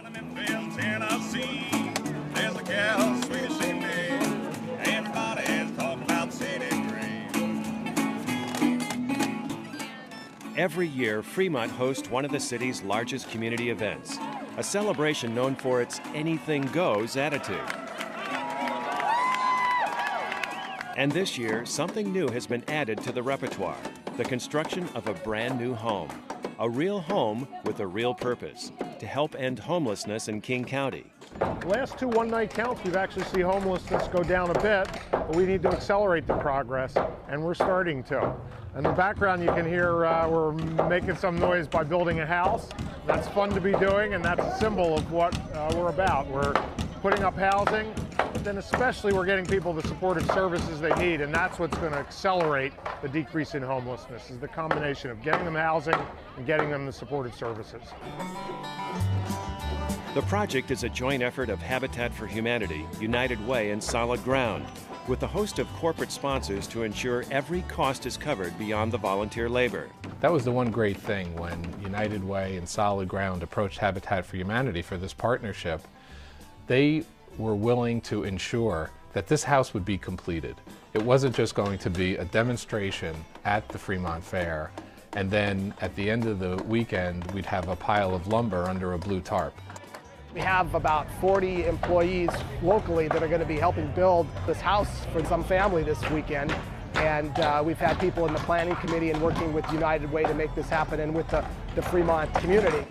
Down in Memphis, Tennessee, there's a gal, sweet as she may. Everybody's talking about city dream. Every year, Fremont hosts one of the city's largest community events, a celebration known for its anything goes attitude. And this year, something new has been added to the repertoire, the construction of a brand new home. A real home with a real purpose, to help end homelessness in King County. The last two one-night counts, we've actually seen homelessness go down a bit, but we need to accelerate the progress, and we're starting to. In the background, you can hear we're making some noise by building a house. That's fun to be doing, and that's a symbol of what we're about. We're putting up housing, but then especially we're getting people the supportive services they need, and that's what's going to accelerate the decrease in homelessness, is the combination of getting them housing and getting them the supportive services. The project is a joint effort of Habitat for Humanity, United Way, and Solid Ground, with a host of corporate sponsors to ensure every cost is covered beyond the volunteer labor. That was the one great thing when United Way and Solid Ground approached Habitat for Humanity for this partnership. They were willing to ensure that this house would be completed. It wasn't just going to be a demonstration at the Fremont Fair, and then at the end of the weekend, we'd have a pile of lumber under a blue tarp. We have about 40 employees locally that are going to be helping build this house for some family this weekend. And we've had people in the planning committee and working with United Way to make this happen, and with the Fremont community.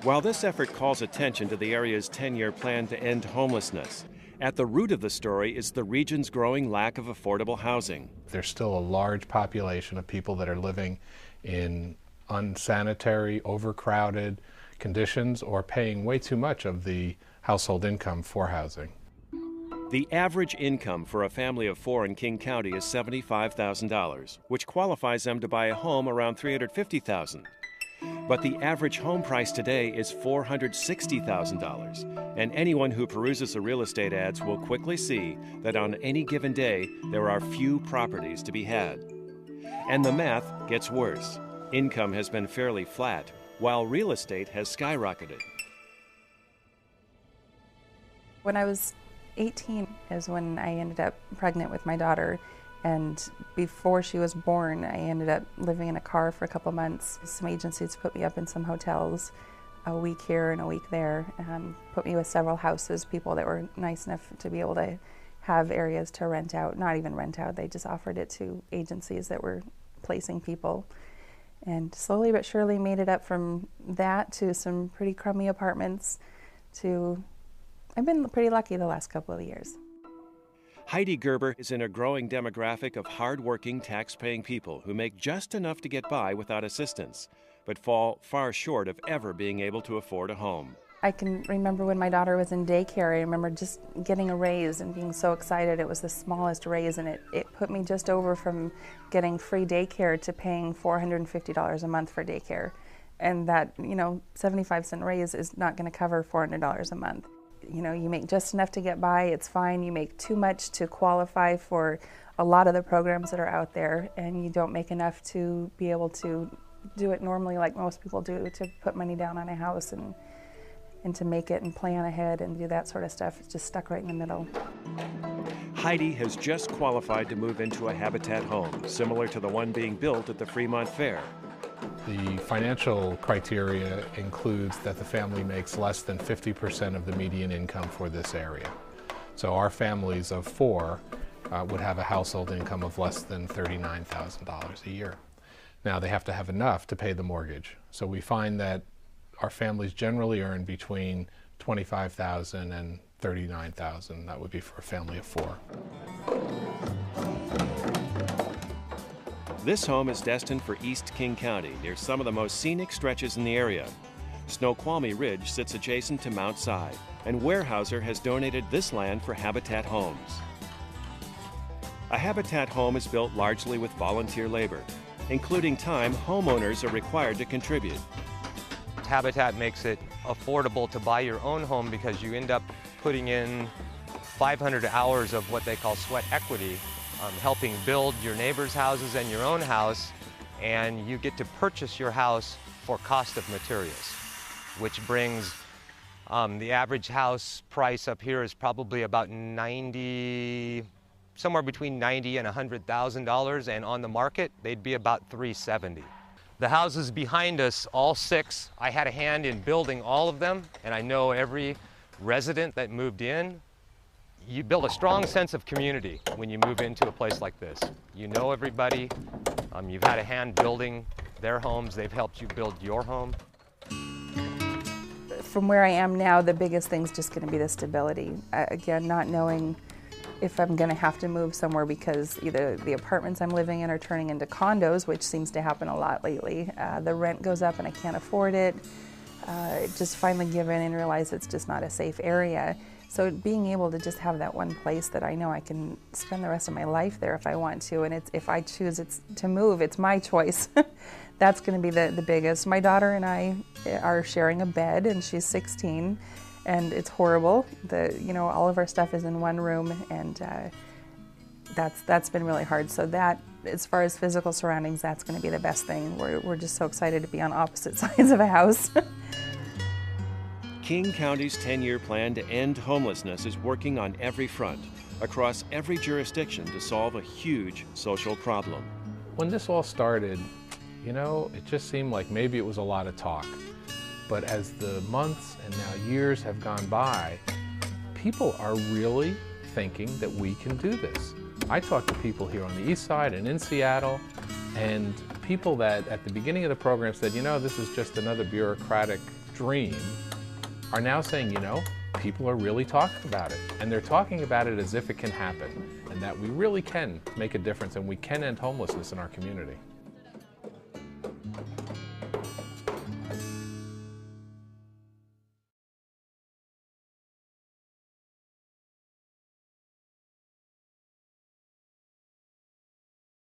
While this effort calls attention to the area's 10-year plan to end homelessness, at the root of the story is the region's growing lack of affordable housing. There's still a large population of people that are living in unsanitary, overcrowded conditions or paying way too much of the household income for housing. The average income for a family of four in King County is $75,000, which qualifies them to buy a home around $350,000. But the average home price today is $460,000, and anyone who peruses the real estate ads will quickly see that on any given day there are few properties to be had. And the math gets worse. Income has been fairly flat, while real estate has skyrocketed. When I was 18 is when I ended up pregnant with my daughter. And before she was born, I ended up living in a car for a couple months. Some agencies put me up in some hotels, a week here and a week there, put me with several houses, people that were nice enough to be able to have areas to rent out, not even rent out, they just offered it to agencies that were placing people. And slowly but surely made it up from that to some pretty crummy apartments to, I've been pretty lucky the last couple of years. Heidi Gerber is in a growing demographic of hard-working, tax-paying people who make just enough to get by without assistance, but fall far short of ever being able to afford a home. I can remember when my daughter was in daycare, I remember just getting a raise and being so excited. It was the smallest raise, and it put me just over from getting free daycare to paying $450 a month for daycare. And that, 75-cent raise is not going to cover $400 a month. You make just enough to get by, it's fine. You make too much to qualify for a lot of the programs that are out there, and you don't make enough to be able to do it normally like most people do, to put money down on a house and to make it and plan ahead and do that sort of stuff. It's just stuck right in the middle. Heidi has just qualified to move into a Habitat home, similar to the one being built at the Fremont Fair. The financial criteria includes that the family makes less than 50% of the median income for this area. So our families of four would have a household income of less than $39,000 a year. Now they have to have enough to pay the mortgage. So we find that our families generally earn between $25,000 and $39,000. That would be for a family of four. This home is destined for East King County, near some of the most scenic stretches in the area. Snoqualmie Ridge sits adjacent to Mount Si, and Weyerhaeuser has donated this land for Habitat homes. A Habitat home is built largely with volunteer labor, including time homeowners are required to contribute. Habitat makes it affordable to buy your own home because you end up putting in 500 hours of what they call sweat equity, helping build your neighbors' houses and your own house, and you get to purchase your house for cost of materials, which brings The average house price up here is probably about somewhere between $90,000 and $100,000, and on the market, they'd be about $370,000. The houses behind us, all 6, I had a hand in building all of them, and I know every resident that moved in. You build a strong sense of community when you move into a place like this. You know everybody, you've had a hand building their homes, they've helped you build your home. From where I am now, the biggest thing's just going to be the stability. Again, not knowing if I'm going to have to move somewhere because either the apartments I'm living in are turning into condos, which seems to happen a lot lately. The rent goes up and I can't afford it. Just finally give in and realize it's just not a safe area. So being able to just have that one place that I know I can spend the rest of my life there if I want to, and if I choose to move, it's my choice. That's going to be the biggest. My daughter and I are sharing a bed, and she's 16, and it's horrible. All of our stuff is in one room, and that's been really hard. So that, as far as physical surroundings, that's going to be the best thing. We're just so excited to be on opposite sides of a house. King County's 10-year plan to end homelessness is working on every front, across every jurisdiction to solve a huge social problem. When this all started, it just seemed like maybe it was a lot of talk. But as the months and now years have gone by, people are really thinking that we can do this. I talk to people here on the East Side and in Seattle, and people that at the beginning of the program said, this is just another bureaucratic dream, are now saying, people are really talking about it. And they're talking about it as if it can happen, and that we really can make a difference and we can end homelessness in our community.